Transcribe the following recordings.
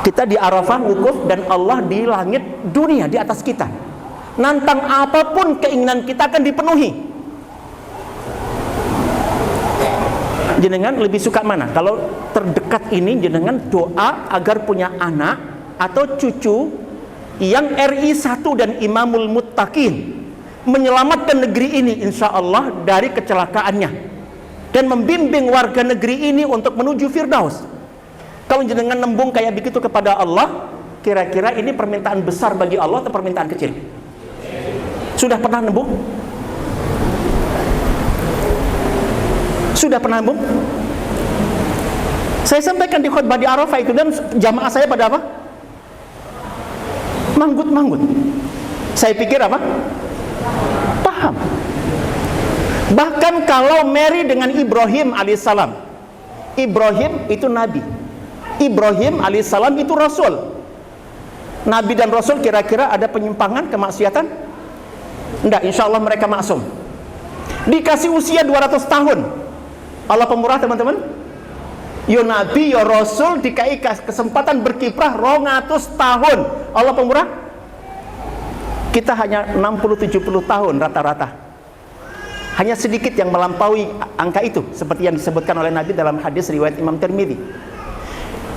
Kita di Arafah wukuf dan Allah di langit dunia di atas kita. Nantang apapun keinginan kita akan dipenuhi. Jenengan lebih suka mana? Kalau terdekat ini jenengan doa agar punya anak atau cucu yang RI 1 dan Imamul Muttaqin, menyelamatkan negeri ini insya Allah dari kecelakaannya dan membimbing warga negeri ini untuk menuju Firdaus. Kalau jenengan nembung kayak begitu kepada Allah, kira-kira ini permintaan besar bagi Allah atau permintaan kecil? Sudah pernah nembung? Sudah pernah nembung? Saya sampaikan di khutbah di Arafah itu, dan jamaah saya pada apa? Manggut-manggut. Saya pikir apa? Paham. Bahkan kalau Mary dengan Ibrahim alaihissalam, Ibrahim itu nabi, Ibrahim alaihissalam itu rasul. Nabi dan rasul kira-kira ada penyimpangan, kemaksiatan? Enggak, insya Allah mereka maksum. Dikasih usia 200 tahun. Allah pemurah teman-teman. Yo nabi, yo rasul dikasih kesempatan berkiprah 200 tahun. Allah pemurah. Kita hanya 60-70 tahun rata-rata. Hanya sedikit yang melampaui angka itu, seperti yang disebutkan oleh Nabi dalam hadis riwayat Imam Tirmidzi.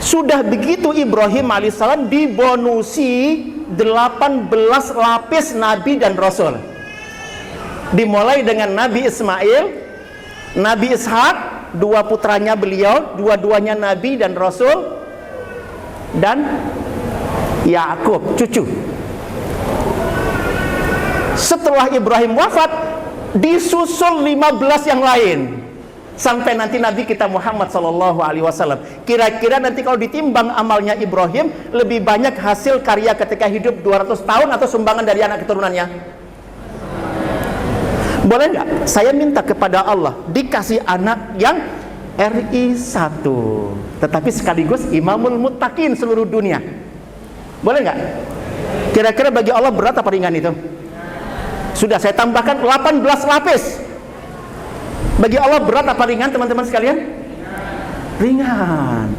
Sudah begitu Ibrahim alaihissalam dibonusi 18 lapis Nabi dan Rasul. Dimulai dengan Nabi Ismail, Nabi Ishak, dua putranya beliau, dua-duanya Nabi dan Rasul, dan Yakub, cucu. Setelah Ibrahim wafat, disusul 15 yang lain. Sampai nanti Nabi kita Muhammad SAW. Kira-kira nanti kalau ditimbang amalnya Ibrahim, lebih banyak hasil karya ketika hidup 200 tahun atau sumbangan dari anak keturunannya? Boleh nggak? Saya minta kepada Allah dikasih anak yang RI 1, tetapi sekaligus Imamul Muttaqin seluruh dunia. Boleh nggak? Kira-kira bagi Allah berat apa ringan itu? Sudah saya tambahkan 18 lapis. Bagi Allah berat apa ringan teman-teman sekalian? Ringan.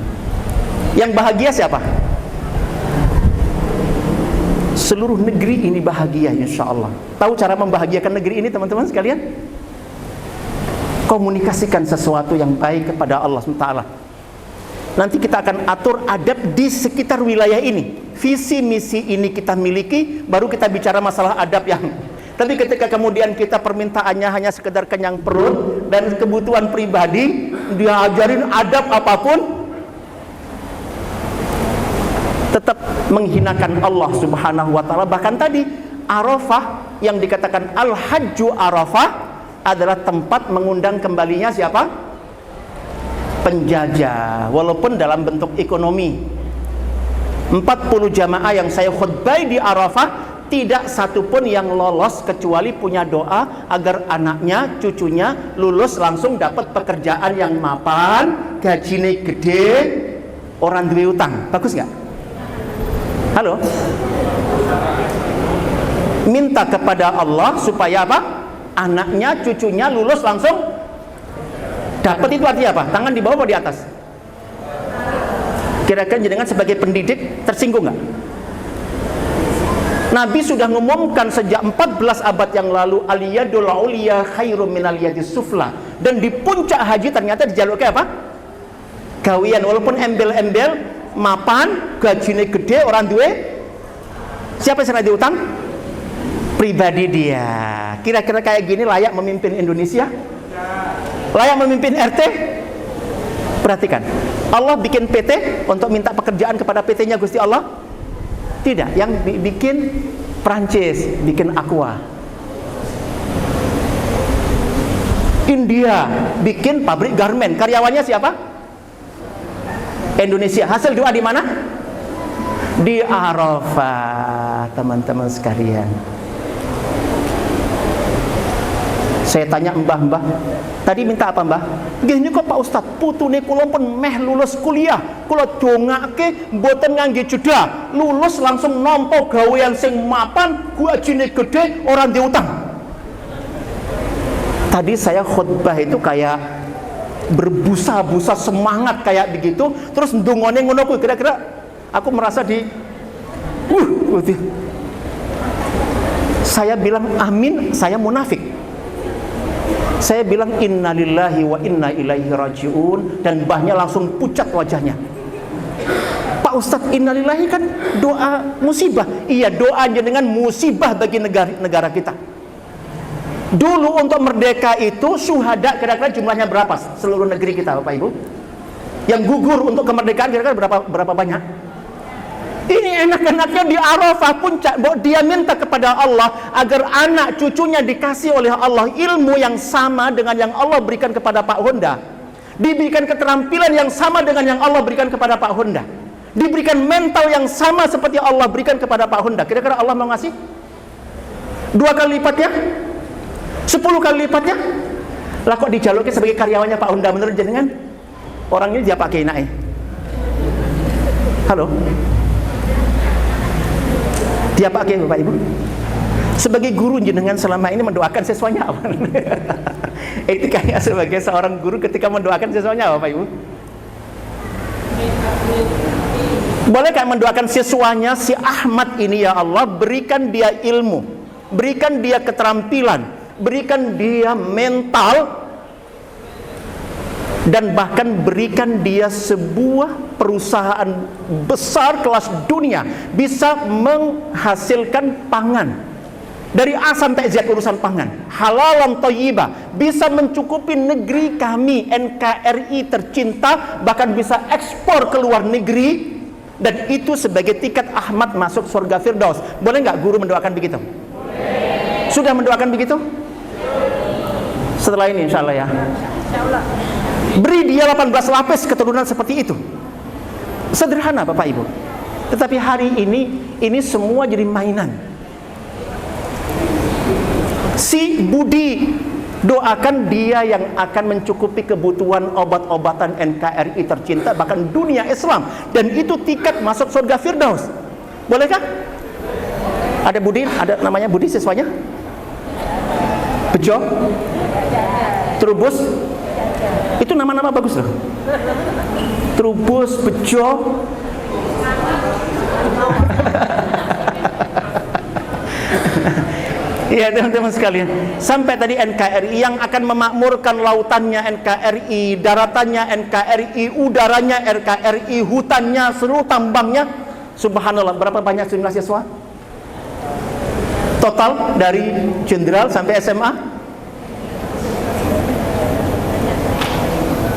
Yang bahagia siapa? Seluruh negeri ini bahagia insya Allah. Tahu cara membahagiakan negeri ini teman-teman sekalian? Komunikasikan sesuatu yang baik kepada Allah SWT. Nanti kita akan atur adab di sekitar wilayah ini. Visi misi ini kita miliki, baru kita bicara masalah adab yang. Tapi ketika kemudian kita permintaannya hanya sekedar kenyang perut dan kebutuhan pribadi, diajarin adab apapun, tetap menghinakan Allah Subhanahu wa Ta'ala. Bahkan tadi Arafah yang dikatakan Al-Hajju Arafah adalah tempat mengundang kembalinya siapa? Penjajah, walaupun dalam bentuk ekonomi. 40 jamaah yang saya khutbah di Arafah, tidak satupun yang lolos kecuali punya doa agar anaknya, cucunya lulus langsung dapat pekerjaan yang mapan, gajinya gede, orang duwe utang. Bagus nggak? Halo? Minta kepada Allah supaya apa? Anaknya, cucunya lulus langsung dapat. Itu artinya apa? Tangan di bawah atau di atas? Kira-kira jenengan sebagai pendidik tersinggung nggak? Nabi sudah mengumumkan sejak 14 abad yang lalu, al-yadul uliya khairum minal yadis sufla. Dan di puncak haji ternyata dijalurkan apa? Gawian, walaupun embel-embel, mapan, gajinya gede, orang duwe. Siapa yang diutang? Pribadi dia. Kira-kira kayak gini layak memimpin Indonesia? Layak memimpin RT? Perhatikan, Allah bikin PT untuk minta pekerjaan kepada PT-nya Gusti Allah? Tidak, yang bikin Prancis, bikin Aqua. India bikin pabrik garmen, karyawannya siapa? Indonesia. Hasil doa di mana? Di Arafah, teman-teman sekalian. Saya tanya mbah-mbah, tadi minta apa mbah? Gini kok Pak Ustadz, putune kula pun meh lulus kuliah, kula dongake mboten ngangge jeda, lulus langsung nampa gawean sing mapan, gajine gede, orang diutang. Tadi saya khutbah itu kayak berbusa-busa semangat kayak begitu, terus ndongone ngono kuwi, kira-kira Aku merasa saya bilang amin, saya munafik. Saya bilang innalillahi wa inna ilaihi rajiun, dan mbahnya langsung pucat wajahnya. Pak Ustadz, innalillahi kan doa musibah. Iya, doa dengan musibah bagi negara kita. Dulu untuk merdeka itu syuhada kira-kira jumlahnya berapa seluruh negeri kita, Bapak Ibu? Yang gugur untuk kemerdekaan kira-kira berapa banyak? Ini enak-enaknya di Arafah puncak, dia minta kepada Allah agar anak cucunya dikasih oleh Allah ilmu yang sama dengan yang Allah berikan kepada Pak Honda, diberikan keterampilan yang sama dengan yang Allah berikan kepada Pak Honda, diberikan mental yang sama seperti Allah berikan kepada Pak Honda. Kira-kira Allah mau ngasih 2 kali lipatnya, 10 kali lipatnya? Lah kok dijaluknya sebagai karyawannya Pak Honda, menurut jenengan orangnya dia pakai naik? Halo, dia pakai, Bapak Ibu? Sebagai guru jenengan selama ini mendoakan siswanya apa? Etikanya sebagai seorang guru ketika mendoakan siswanya, Bapak Ibu? Bolehkah mendoakan siswanya, si Ahmad ini, ya Allah, berikan dia ilmu, berikan dia keterampilan, berikan dia mental, dan bahkan berikan dia sebuah perusahaan besar kelas dunia, bisa menghasilkan pangan dari A sampai Z, urusan pangan halalan thayyibah, bisa mencukupi negeri kami NKRI tercinta, bahkan bisa ekspor ke luar negeri, dan itu sebagai tiket Ahmad masuk surga Firdaus. Boleh nggak guru mendoakan begitu? Boleh. Sudah mendoakan begitu? Setelah ini insya Allah ya, beri dia 18 lapis keturunan seperti itu. Sederhana Bapak Ibu. Tetapi hari ini semua jadi mainan. Si Budi, doakan dia yang akan mencukupi kebutuhan obat-obatan NKRI tercinta, bahkan dunia Islam, dan itu tiket masuk surga Firdaus. Bolehkah? Ada Budi, ada namanya Budi siswanya? Bejo? Trubus? Itu nama-nama bagus loh. Trubus, Bejo. Iya teman-teman sekalian, sampai tadi NKRI yang akan memakmurkan lautannya NKRI, daratannya NKRI, udaranya NKRI, hutannya, seluruh tambangnya. Subhanallah, berapa banyak jumlah siswa? Total dari jenderal sampai SMA?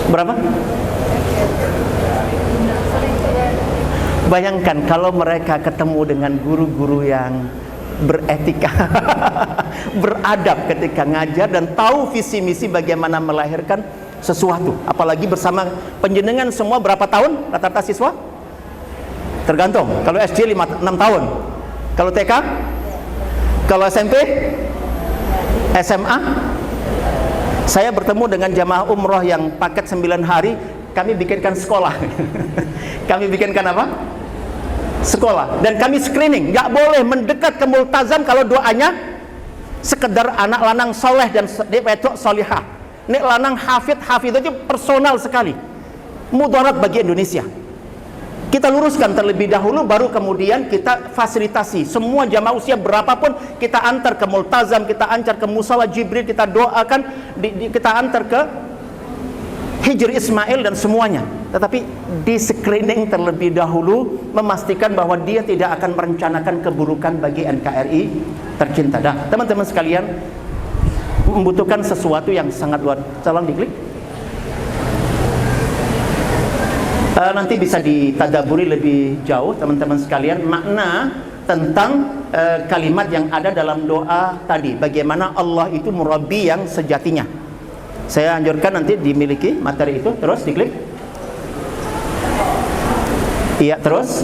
Berapa? Bayangkan kalau mereka ketemu dengan guru-guru yang beretika, beradab ketika ngajar, dan tahu visi misi bagaimana melahirkan sesuatu. Apalagi bersama penjenengan semua berapa tahun rata-rata siswa? Tergantung. Kalau SD 6 tahun. Kalau TK? Kalau SMP? SMA? Saya bertemu dengan jamaah umroh yang paket 9 hari, kami bikinkan sekolah. Kami bikinkan apa? Sekolah. Dan kami screening, nggak boleh mendekat ke multazam kalau doanya sekedar anak lanang soleh dan wedok solihah. Nek lanang hafid itu personal sekali, mudarat bagi Indonesia. Kita luruskan terlebih dahulu, baru kemudian kita fasilitasi semua jamaah usia berapapun, kita antar ke multazam, kita antar ke musala Jibril, kita doakan, kita antar ke Hijri Ismail dan semuanya. Tetapi di screening terlebih dahulu, memastikan bahwa dia tidak akan merencanakan keburukan bagi NKRI tercinta. Nah, teman-teman sekalian, membutuhkan sesuatu yang sangat luar. Tolong diklik. Nanti bisa ditadaburi lebih jauh teman-teman sekalian, makna tentang kalimat yang ada dalam doa tadi, bagaimana Allah itu murabbi yang sejatinya. Saya anjurkan nanti dimiliki materi itu. Terus diklik. Iya, terus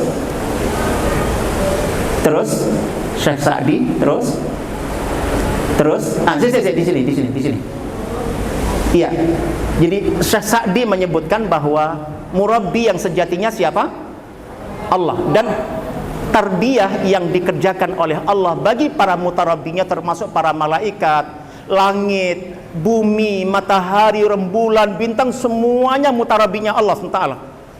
Syekh Sa'di, terus di sini. Iya. Jadi Syekh Sa'di menyebutkan bahwa murabbi yang sejatinya siapa? Allah. Dan tarbiyah yang dikerjakan oleh Allah bagi para mutarabbinya, termasuk para malaikat, langit, bumi, matahari, rembulan, bintang, semuanya mutarabbinya Allah SWT.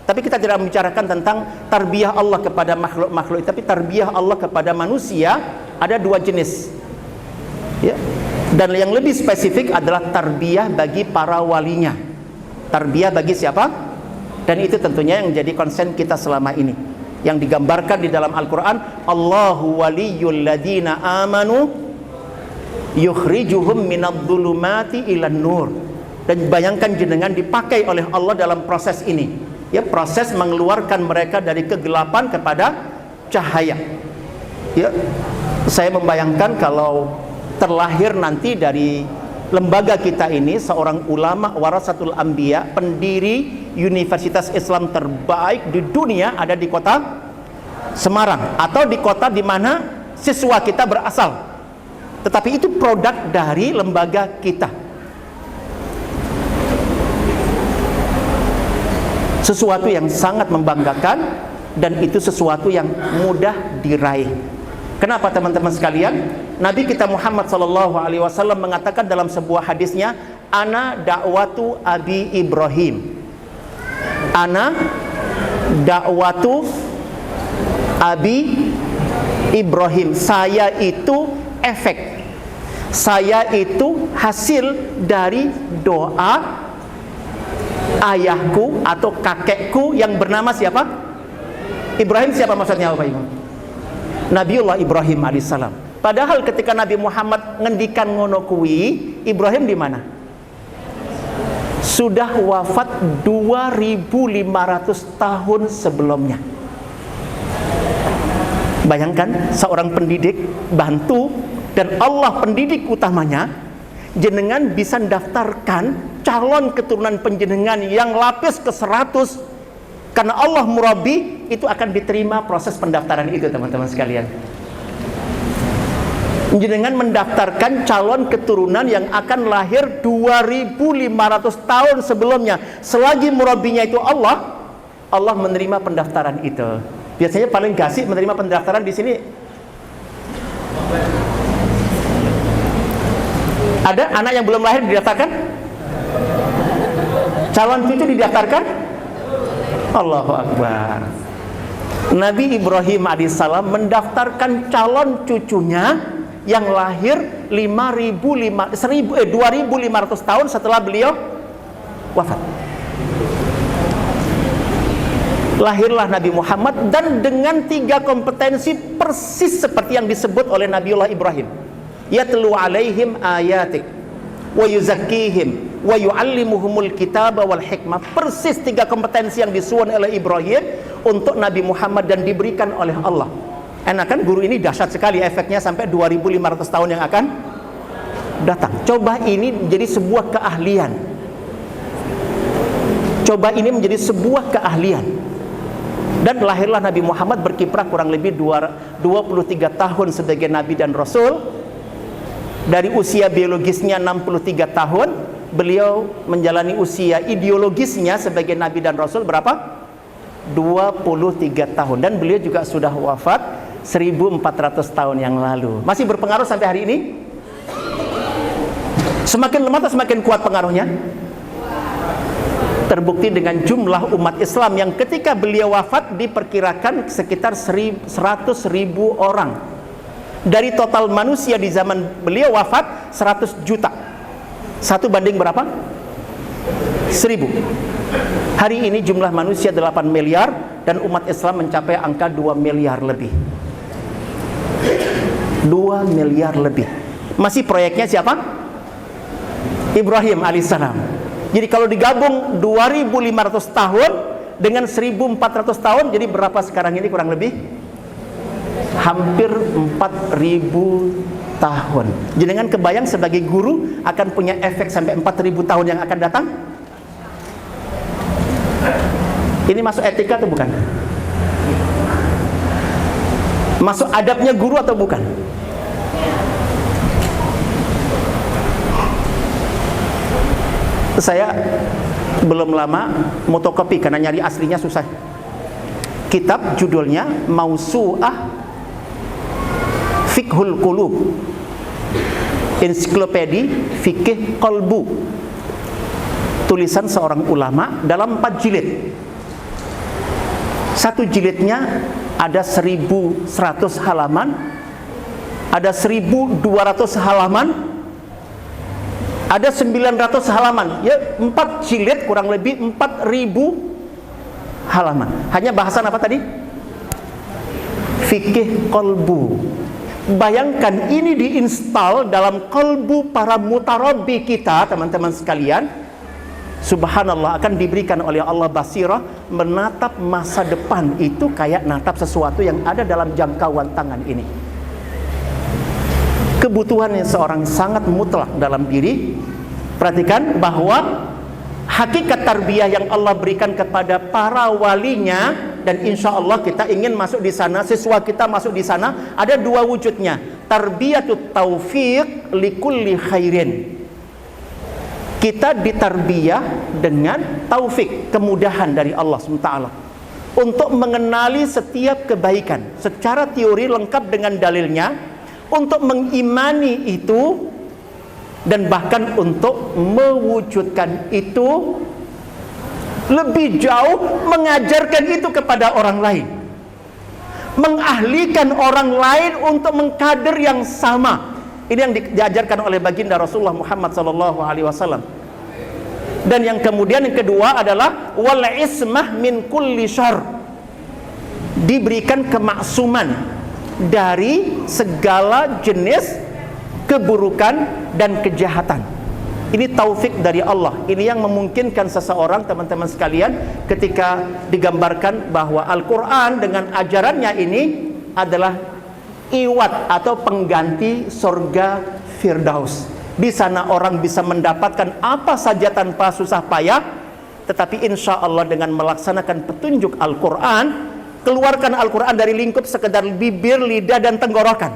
Tapi kita tidak membicarakan tentang tarbiyah Allah kepada makhluk-makhluk, tapi tarbiyah Allah kepada manusia ada dua jenis. Ya. Dan yang lebih spesifik adalah tarbiyah bagi para walinya. Tarbiyah bagi siapa? Dan itu tentunya yang jadi konsen kita selama ini, yang digambarkan di dalam Al-Quran, Allahu waliyul ladina amanu yukhrijuhum minadh-dhulumati ilan nur. Dan bayangkan jenengan dipakai oleh Allah dalam proses ini, ya, proses mengeluarkan mereka dari kegelapan kepada cahaya. Ya, saya membayangkan kalau terlahir nanti dari lembaga kita ini seorang ulama warasatul anbiya, pendiri universitas Islam terbaik di dunia ada di kota Semarang atau di kota di mana siswa kita berasal. Tetapi itu produk dari lembaga kita. Sesuatu yang sangat membanggakan, dan itu sesuatu yang mudah diraih. Kenapa teman-teman sekalian? Nabi kita Muhammad SAW mengatakan dalam sebuah hadisnya, ana da'watu abi Ibrahim. Ana da'watu abi Ibrahim. Saya itu efek, saya itu hasil dari doa ayahku atau kakekku yang bernama siapa? Ibrahim. Siapa maksudnya Bapak Ibu? Nabiullah Ibrahim alaihissalam. Padahal ketika Nabi Muhammad ngendikan ngono kuwi, Ibrahim di mana? Sudah wafat 2500 tahun sebelumnya. Bayangkan seorang pendidik bantu, dan Allah pendidik utamanya, jenengan bisa daftarkan calon keturunan penjenengan yang lapis ke 100, karena Allah murabi, itu akan diterima proses pendaftaran itu teman-teman sekalian. Jenengan mendaftarkan calon keturunan yang akan lahir 2500 tahun sebelumnya. Selagi murabinya itu Allah, Allah menerima pendaftaran itu. Biasanya paling gasik menerima pendaftaran di sini. Ada anak yang belum lahir didaftarkan? Calon cucu didaftarkan? Allahu Akbar. Nabi Ibrahim alaihissalam mendaftarkan calon cucunya yang lahir 2500 tahun setelah beliau wafat. Lahirlah Nabi Muhammad, dan dengan 3 kompetensi persis seperti yang disebut oleh Nabiullah Ibrahim. Yatlu alaihim ayatik wa yuzakkihim wa yuallimuhumul kitaba wal hikmah. Persis 3 kompetensi yang disuwun oleh Ibrahim untuk Nabi Muhammad dan diberikan oleh Allah. Enakan guru ini dahsyat sekali, efeknya sampai 2500 tahun yang akan datang. Coba ini menjadi sebuah keahlian. Coba ini menjadi sebuah keahlian. Dan lahirlah Nabi Muhammad, berkiprah kurang lebih 23 tahun sebagai Nabi dan Rasul. Dari usia biologisnya 63 tahun, beliau menjalani usia ideologisnya sebagai Nabi dan Rasul berapa? 23 tahun. Dan beliau juga sudah wafat 1400 tahun yang lalu. Masih berpengaruh sampai hari ini? Semakin lemah atau semakin kuat pengaruhnya? Terbukti dengan jumlah umat Islam yang ketika beliau wafat diperkirakan sekitar 100.000 orang. Dari total manusia di zaman beliau wafat 100 juta. 1 banding berapa? 1000. Hari ini jumlah manusia 8 miliar dan umat Islam mencapai angka 2 miliar lebih. 2 miliar lebih. Masih proyeknya siapa? Ibrahim alaihissalam. Jadi kalau digabung 2500 tahun dengan 1400 tahun, jadi berapa sekarang ini kurang lebih? Hampir 4000 tahun. Jenengan kebayang sebagai guru akan punya efek sampai 4000 tahun yang akan datang? Ini masuk etika atau bukan? Masuk adabnya guru atau bukan? Saya belum lama motokopi karena nyari aslinya susah. Kitab judulnya Mausu'ah Fiqhul Qulub, Ensiklopedi Fikih Qalbu, tulisan seorang ulama dalam 4 jilid. Satu jilidnya ada 1100 halaman, ada 1200 halaman, ada 900 halaman. Ya, 4 jilid kurang lebih 4000 halaman. Hanya bahasan apa tadi? Fikih kolbu. Bayangkan ini diinstal dalam kolbu para mutarabbi kita, teman-teman sekalian. Subhanallah, akan diberikan oleh Allah basirah menatap masa depan itu kayak natap sesuatu yang ada dalam jangkauan tangan ini. Kebutuhan yang seorang sangat mutlak dalam diri. Perhatikan bahwa hakikat tarbiyah yang Allah berikan kepada para walinya, dan insya Allah kita ingin masuk di sana, siswa kita masuk di sana, ada 2 wujudnya. Tarbiyatut taufiq likulli khairin. Kita ditarbiyah dengan taufik, kemudahan dari Allah SWT untuk mengenali setiap kebaikan secara teori lengkap dengan dalilnya, untuk mengimani itu, dan bahkan untuk mewujudkan itu lebih jauh, mengajarkan itu kepada orang lain, mengahlikan orang lain untuk mengkader yang sama. Ini yang diajarkan oleh baginda Rasulullah Muhammad SAW. Dan yang kemudian yang kedua adalah wal ismah min kulli syarr, diberikan kemaksuman dari segala jenis keburukan dan kejahatan. Ini taufik dari Allah. Ini yang memungkinkan seseorang, teman-teman sekalian, ketika digambarkan bahwa Al-Quran dengan ajarannya ini adalah iwat atau pengganti surga Firdaus. Di sana orang bisa mendapatkan apa saja tanpa susah payah, tetapi insya Allah dengan melaksanakan petunjuk Al-Quran, keluarkan Al-Quran dari lingkup sekedar bibir, lidah, dan tenggorokan.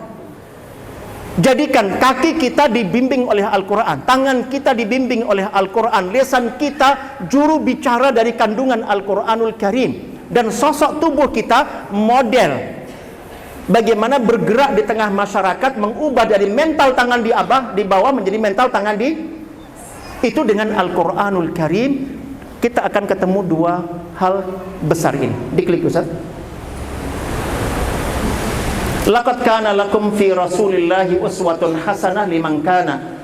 Jadikan kaki kita dibimbing oleh Al-Quran, tangan kita dibimbing oleh Al-Quran, lisan kita juru bicara dari kandungan Al-Quranul Karim, dan sosok tubuh kita model bagaimana bergerak di tengah masyarakat, mengubah dari mental tangan di bawah menjadi mental tangan itu dengan Al-Quranul Karim. Kita akan ketemu 2 hal besar ini. Diklik Ustaz. Laqad kana lakum fi Rasulillahi uswatun hasanah liman kana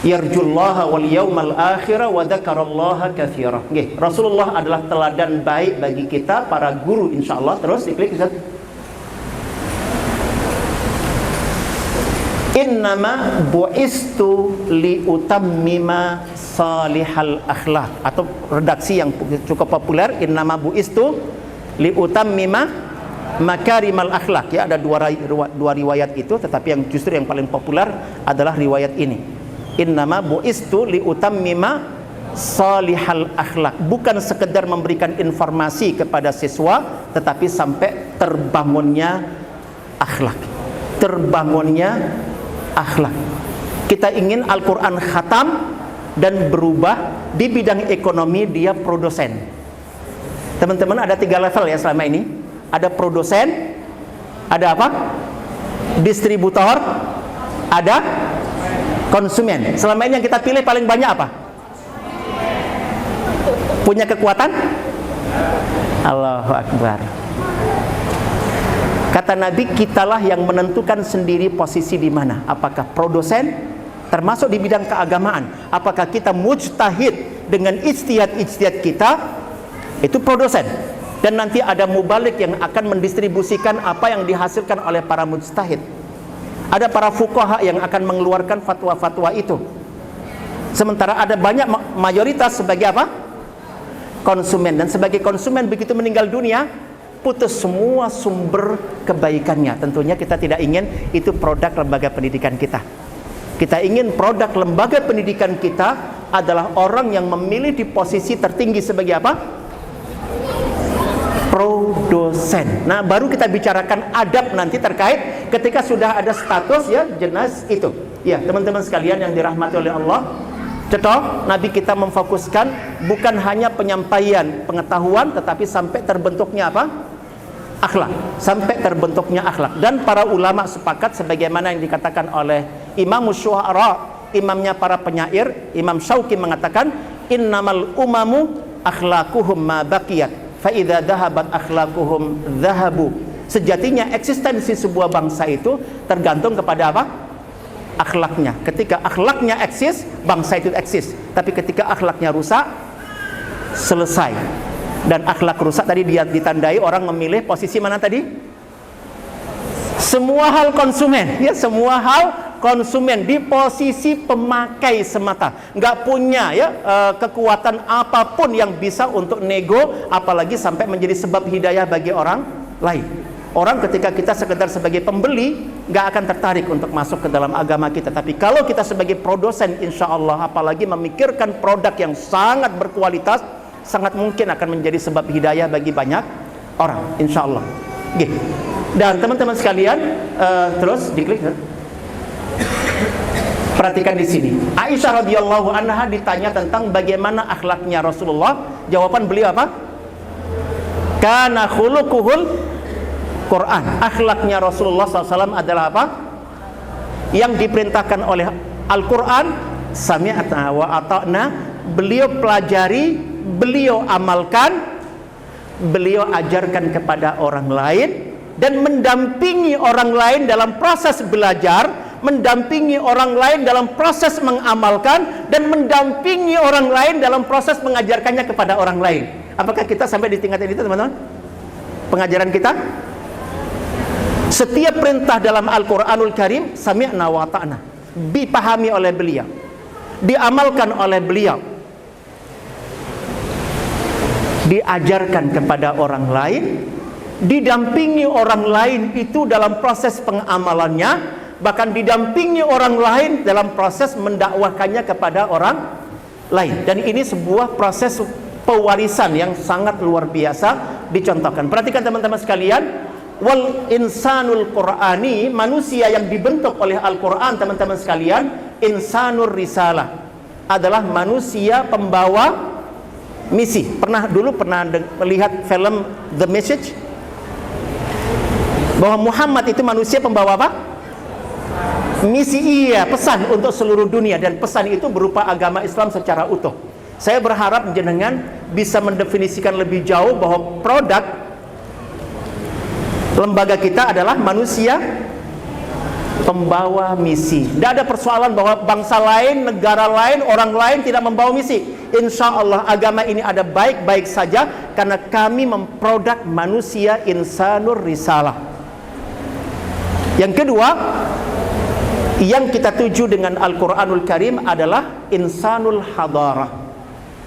yarjullaha wal yawmal akhir wa dzakarallaha katsira. Nggih, Rasulullah adalah teladan baik bagi kita para guru insyaallah. Terus diklik Ustaz. Innama bu'istu li utammima salihal akhlak, atau redaksi yang cukup populer, innama bu'istu li utammima makarimal akhlak. Ya, ada dua riwayat itu, tetapi yang justru yang paling populer adalah riwayat ini. Innama bu'istu li utammima salihal akhlak. Bukan sekedar memberikan informasi kepada siswa, tetapi sampai terbangunnya akhlak. Terbangunnya akhlak. Kita ingin Al-Quran khatam dan berubah. Di bidang ekonomi dia produsen. Teman-teman, ada 3 level ya selama ini. Ada produsen, ada apa? Distributor, ada konsumen. Selama ini yang kita pilih paling banyak apa? Punya kekuatan? Allahu Akbar. Kata Nabi, kitalah yang menentukan sendiri posisi di mana. Apakah produsen, termasuk di bidang keagamaan? Apakah kita mujtahid dengan ijtihad kita? Itu produsen. Dan nanti ada mubalik yang akan mendistribusikan apa yang dihasilkan oleh para mujtahid. Ada para fuqaha yang akan mengeluarkan fatwa-fatwa itu. Sementara ada banyak mayoritas sebagai apa? Konsumen. Dan sebagai konsumen, begitu meninggal dunia, putus semua sumber kebaikannya. Tentunya kita tidak ingin itu produk lembaga pendidikan kita. Kita ingin produk lembaga pendidikan kita adalah orang yang memilih di posisi tertinggi sebagai apa? Produsen. Nah, baru kita bicarakan adab nanti terkait ketika sudah ada status ya jenis itu. Ya, teman-teman sekalian yang dirahmati oleh Allah, contoh Nabi kita memfokuskan bukan hanya penyampaian pengetahuan, tetapi sampai terbentuknya apa? Akhlak. Sampai terbentuknya akhlak. Dan para ulama sepakat sebagaimana yang dikatakan oleh Imam Syu'ara, imamnya para penyair, Imam Syauqi mengatakan, innamal umamu akhlaquhum ma baqiyat. fa idza dhahabat akhlaquhum dhahabu. Sejatinya eksistensi sebuah bangsa itu tergantung kepada apa? Akhlaknya. Ketika akhlaknya eksis, bangsa itu eksis. Tapi ketika akhlaknya rusak, selesai. Dan akhlak rusak tadi dia ditandai orang memilih posisi mana tadi? Semua hal konsumen, ya, semua hal konsumen di posisi pemakai semata, nggak punya ya kekuatan apapun yang bisa untuk nego, apalagi sampai menjadi sebab hidayah bagi orang lain. Orang ketika kita sekedar sebagai pembeli nggak akan tertarik untuk masuk ke dalam agama kita, tapi kalau kita sebagai produsen, insya Allah, apalagi memikirkan produk yang sangat berkualitas, sangat mungkin akan menjadi sebab hidayah bagi banyak orang, insya Allah. Gitu. Dan teman-teman sekalian, terus diklik. Perhatikan di sini. Aisyah radhiyallahu anha ditanya tentang bagaimana akhlaknya Rasulullah. Jawaban beliau apa? Kana khuluquhul Quran. Akhlaknya Rasulullah SAW adalah apa? Yang diperintahkan oleh Al-Quran, sami'na wa ata'na. Beliau pelajari, beliau amalkan, beliau ajarkan kepada orang lain, dan mendampingi orang lain dalam proses belajar, mendampingi orang lain dalam proses mengamalkan, dan mendampingi orang lain dalam proses mengajarkannya kepada orang lain. Apakah kita sampai di tingkatan itu, teman-teman? Pengajaran kita? Setiap perintah dalam Al-Quranul Karim, sami'na wa ta'na, dipahami oleh beliau, diamalkan oleh beliau, diajarkan kepada orang lain, didampingi orang lain itu dalam proses pengamalannya, bahkan didampingi orang lain dalam proses mendakwahkannya kepada orang lain. Dan ini sebuah proses pewarisan yang sangat luar biasa dicontohkan. Perhatikan teman-teman sekalian, wal insanul qur'ani, manusia yang dibentuk oleh Al-Quran, teman-teman sekalian, insanur risalah, adalah manusia pembawa misi. Dulu pernah melihat film The Message, bahwa Muhammad itu manusia pembawa apa? Misi, iya, pesan untuk seluruh dunia, dan pesan itu berupa agama Islam secara utuh. Saya berharap jenengan bisa mendefinisikan lebih jauh bahwa produk lembaga kita adalah manusia pembawa misi. Tidak ada persoalan bahwa bangsa lain, negara lain, orang lain tidak membawa misi. Insya Allah agama ini ada baik-baik saja, karena kami memproduk manusia insanur risalah. Yang kedua, yang kita tuju dengan Al-Quranul Karim adalah insanul hadarah,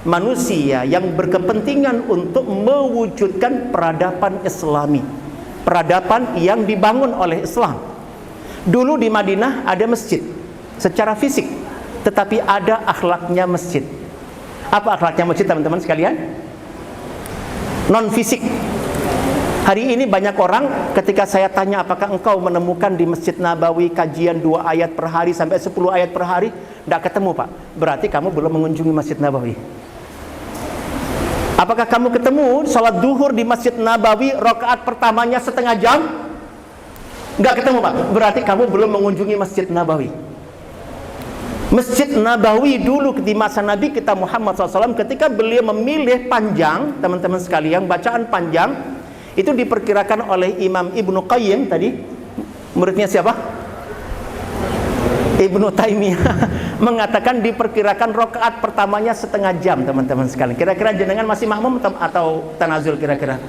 manusia yang berkepentingan untuk mewujudkan peradaban Islami, peradaban yang dibangun oleh Islam. Dulu di Madinah ada masjid secara fisik, tetapi ada akhlaknya masjid. Apa akhlaknya masjid, teman-teman sekalian? Non fisik. Hari ini banyak orang, ketika saya tanya apakah engkau menemukan di Masjid Nabawi kajian 2 ayat per hari sampai 10 ayat per hari, tidak ketemu, Pak. Berarti kamu belum mengunjungi Masjid Nabawi. Apakah kamu ketemu sholat duhur di Masjid Nabawi rakaat pertamanya setengah jam? Nggak ketemu, Pak. Berarti kamu belum mengunjungi Masjid Nabawi. Masjid Nabawi dulu di masa Nabi kita Muhammad SAW, ketika beliau memilih panjang, teman-teman sekalian, bacaan panjang, itu diperkirakan oleh Imam Ibnu Qayyim tadi, muridnya siapa? Ibnu Taimiyah, mengatakan diperkirakan rakaat pertamanya setengah jam, teman-teman sekalian. Kira-kira jenengan masih makmum atau tanazul kira-kira?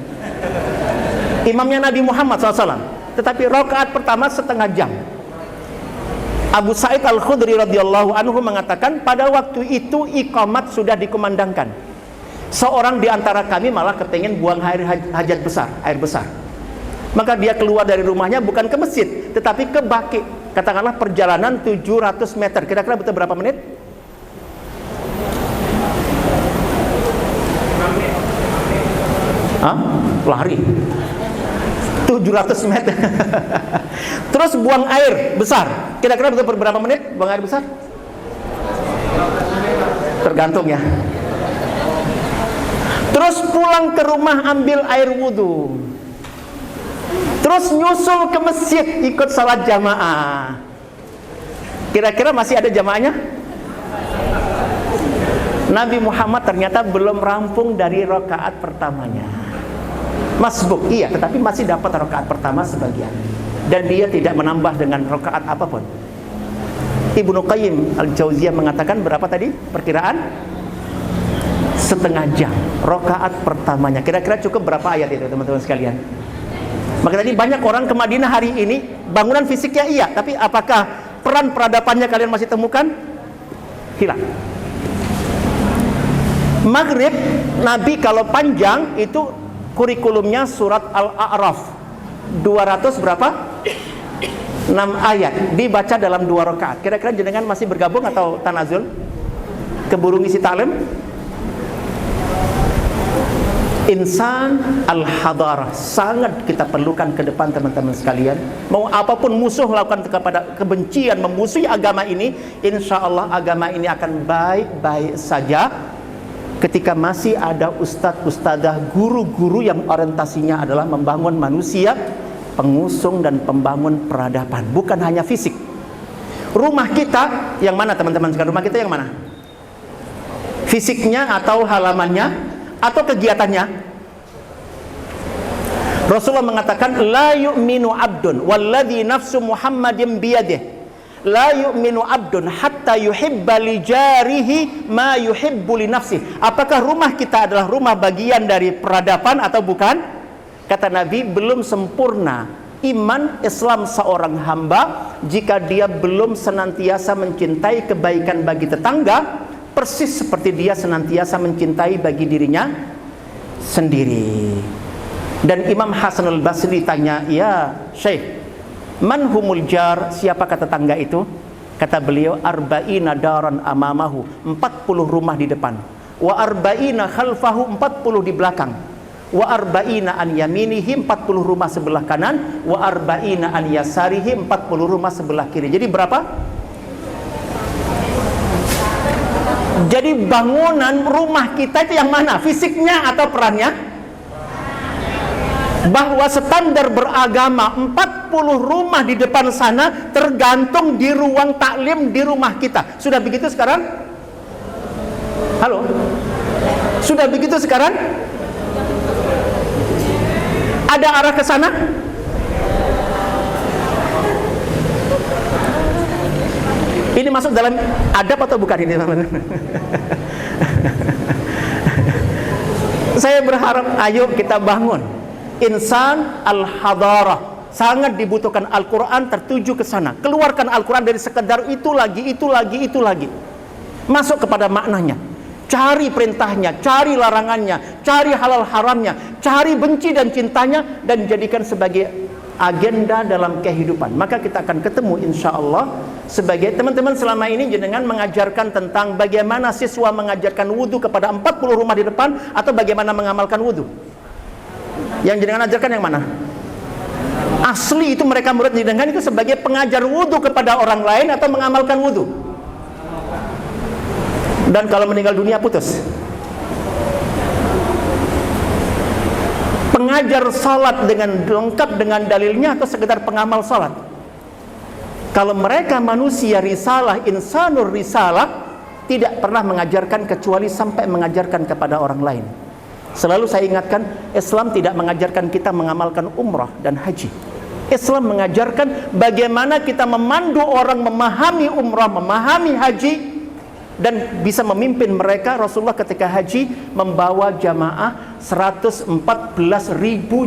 Imamnya Nabi Muhammad SAW, tetapi rakaat pertama setengah jam. Abu Sa'id Al-Khudri radhiyallahu anhu mengatakan pada waktu itu iqamat sudah dikumandangkan. Seorang di antara kami malah kepengen buang air hajat besar, air besar. Maka dia keluar dari rumahnya bukan ke masjid, tetapi ke Baqi. Katakanlah perjalanan 700 meter. Kira-kira butuh berapa menit? Hah? Lari 700 meter. Terus buang air besar. Kira-kira butuh berapa menit buang air besar? Tergantung ya. Terus pulang ke rumah ambil air wudhu, terus nyusul ke masjid ikut salat jamaah. Kira-kira masih ada jamaahnya? Nabi Muhammad ternyata belum rampung dari rakaat pertamanya. Masbuk, iya, tetapi masih dapat rakaat pertama sebagian. Dan dia tidak menambah dengan rakaat apapun. Ibnu Qayyim Al-Jauziyah mengatakan berapa tadi perkiraan? Setengah jam rakaat pertamanya. Kira-kira cukup berapa ayat itu teman-teman sekalian? Maka tadi banyak orang ke Madinah hari ini, bangunan fisiknya iya, tapi apakah peran peradabannya kalian masih temukan? Hilang. Maghrib Nabi kalau panjang itu kurikulumnya surat Al-A'raf 200 berapa? 6 ayat dibaca dalam 2 rakaat. Kira-kira jenengan masih bergabung atau tanazul? Keburu ngisi taklim? Insan al-hadarah sangat kita perlukan ke depan teman-teman sekalian. Mau apapun musuh lakukan kepada kebencian, memusuhi agama ini, insya Allah agama ini akan baik-baik saja ketika masih ada ustadz-ustadzah, guru-guru yang orientasinya adalah membangun manusia, pengusung dan pembangun peradaban, bukan hanya fisik. Rumah kita yang mana teman-teman sekalian? Rumah kita yang mana? Fisiknya atau halamannya atau kegiatannya? Rasulullah mengatakan la yu'minu abdun walladzi nafsu Muhammadin biyadihi la yu'minu abdun hatta yuhibba li jarihi ma yuhibbu li nafsi. Apakah rumah kita adalah rumah bagian dari peradaban atau bukan? Kata Nabi, belum sempurna iman Islam seorang hamba jika dia belum senantiasa mencintai kebaikan bagi tetangga persis seperti dia senantiasa mencintai bagi dirinya sendiri. Dan Imam Hasan al-Basri tanya, ya Syekh, man humul jar, siapakah tetangga itu? Kata beliau, arba'ina daran amamahu, 40 rumah di depan, wa arba'ina khalfahu, 40 di belakang, wa arba'ina an yaminihi, 40 rumah sebelah kanan, wa arba'ina an yasarihi, 40 rumah sebelah kiri. Jadi berapa? Jadi bangunan rumah kita itu yang mana? Fisiknya atau perannya? Bahwa standar beragama 40 rumah di depan sana tergantung di ruang taklim di rumah kita. Sudah begitu sekarang? Halo? Sudah begitu sekarang? Ada arah ke sana? Ini masuk dalam adab atau bukan ini, teman-teman? Saya berharap ayo kita bangun insan al-hadarah. Sangat dibutuhkan Al-Quran tertuju ke sana. Keluarkan Al-Quran dari sekedar itu lagi. Masuk kepada maknanya. Cari perintahnya, cari larangannya, cari halal haramnya, cari benci dan cintanya, dan jadikan sebagai agenda dalam kehidupan. Maka kita akan ketemu insya Allah. Sebagai teman-teman selama ini jenengan mengajarkan tentang bagaimana siswa mengajarkan wudhu kepada 40 rumah di depan, atau bagaimana mengamalkan wudhu. Yang jenengan ajarkan yang mana? Asli itu mereka murid jenengan itu sebagai pengajar wudhu kepada orang lain atau mengamalkan wudhu. Dan kalau meninggal dunia putus. Pengajar salat dengan lengkap dengan dalilnya atau sekedar pengamal salat? Kalau mereka manusia risalah, insanur risalah, tidak pernah mengajarkan kecuali sampai mengajarkan kepada orang lain. Selalu saya ingatkan, Islam tidak mengajarkan kita mengamalkan umrah dan haji. Islam mengajarkan bagaimana kita memandu orang memahami umrah, memahami haji, dan bisa memimpin mereka. Rasulullah ketika haji membawa jamaah 114.000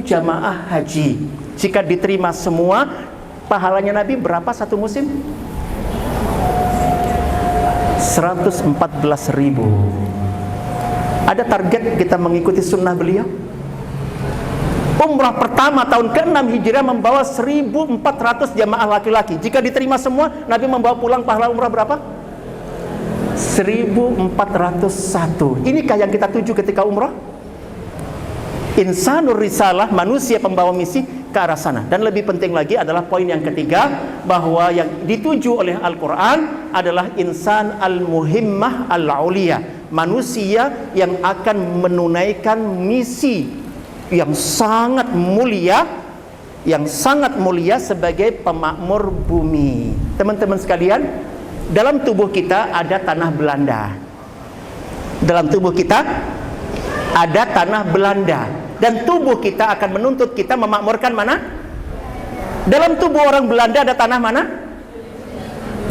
jamaah haji. Jika diterima semua, pahalanya Nabi berapa satu musim? 114.000. Ada target kita mengikuti sunnah beliau. Umrah pertama tahun ke-6 Hijriah membawa 1.400 jamaah laki-laki. Jika diterima semua, Nabi membawa pulang pahala umrah berapa? 1.401. Inikah yang kita tuju ketika umrah? Insanur risalah, manusia pembawa misi ke arah sana. Dan lebih penting lagi adalah poin yang ketiga, bahwa yang dituju oleh Al-Quran adalah insan al-muhimmah al-uliyah, manusia yang akan menunaikan misi yang sangat mulia, sebagai pemakmur bumi. Teman-teman sekalian, dalam tubuh kita ada tanah Belanda. Dalam tubuh kita ada tanah Belanda, dan tubuh kita akan menuntut kita memakmurkan mana? Dalam tubuh orang Belanda ada tanah mana?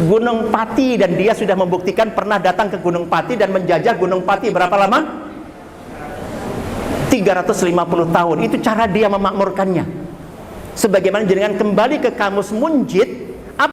Gunung Pati, dan dia sudah membuktikan pernah datang ke Gunung Pati dan menjajah Gunung Pati berapa lama? 350 tahun. Itu cara dia memakmurkannya. Sebagaimana jenengan kembali ke kamus Munjid,